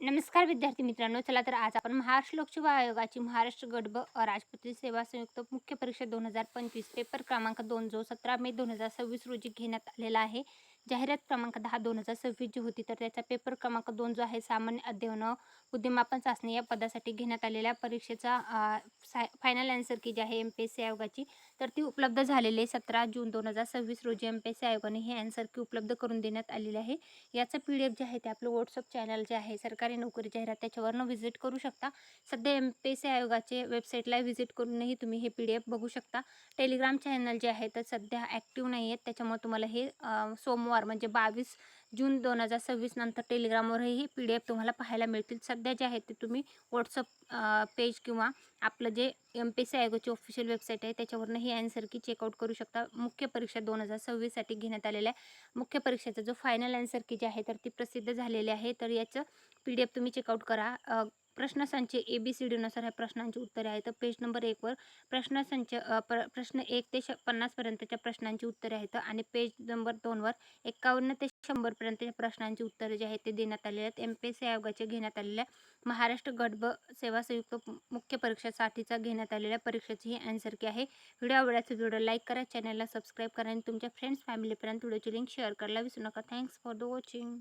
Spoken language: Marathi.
नमस्कार विद्यार्थी मित्रांनो. चला तर आज आपण महाराष्ट्र लोकसेवा आयोगाची महाराष्ट्र गट राजपत्रित सेवा संयुक्त मुख्य परीक्षा 2025 पेपर क्रमांक 2 जो 17 मे 2026 रोजी घेण्यात आलेला आहे. जाहिरात क्रमांक 10 2026 जी होती तर त्याचा पेपर क्रमांक 2 जो आहे सामान्य अध्ययन बुद्धिमापन चाचणी या पदासाठी घेण्यात आलेल्या परीक्षेचा फायनल आन्सर की जी आहे एम-पी-एस-सी आयोगाची तर ती उपलब्ध झालेली आहे. 17 जून 2026 रोजी एम-पी-एस-सी आयोगाने ही आन्सर की उपलब्ध करून देण्यात आलेली आहे. याचं पी-डी-एफ जे आहे ते आपलं व्हॉट्सअप चॅनल जे आहे सरकारी नोकरी जाहिरात त्याच्यावरनं व्हिजिट करू शकता. सध्या एम-पी-एस-सी आयोगाचे वेबसाईटला व्हिजिट करूनही तुम्ही हे पी-डी-एफ बघू शकता. टेलिग्राम चॅनल जे आहे तर सध्या ॲक्टिव्ह नाही आहेत. त्याच्यामुळे तुम्हाला हे सोमवार म्हणजे 22 जून 2026 नंतर टेलिग्रामवरही पी-डी-एफ तुम्हाला पाहायला मिळतील. सध्या जे आहे ते तुम्ही व्हॉट्सअप पेज किंवा आपलं जे एम-पी-एस-सी आयोगाची ऑफिशियल वेबसाईट आहे त्याच्यावरनं ही आन्सर की चेकआउट करू शकता. मुख्य परीक्षा 2026 साठी घेण्यात आलेल्या मुख्य परीक्षेचा जो फायनल आन्सर की जी आहे तर ती प्रसिद्ध झालेली आहे. तर याचं पी-डी-एफ तुम्ही चेकआउट करा. प्रश्नसंच ए-बी-सी-डी नुसार ह्या प्रश्नांची उत्तरे आहेत. तर पेज नंबर 1 वर प्रश्नसंच प्रश्न 1 ते 50 पर्यंतच्या प्रश्नांची उत्तरे आहेत आणि पेज नंबर 2 वर 51 ते 100 पर्यंतच्या प्रश्नांची उत्तरे जी आहेत ते देण्यात आलेली आहेत. एम-पी-एस-सी आयोगाच्या घेण्यात आलेल्या महाराष्ट्र गट सेवा संयुक्त मुख्य परीक्षेसाठीचा घेण्यात आलेल्या परीक्षेची ही आन्सर की आहे. व्हिडिओ आवडल्यास व्हिडिओ लाईक करा, चॅनलला सबस्क्राईब करा आणि तुमच्या फ्रेंड्स फॅमिलीपर्यंत व्हिडिओची लिंक शेअर करायला विसरू नका. Thanks for the watching.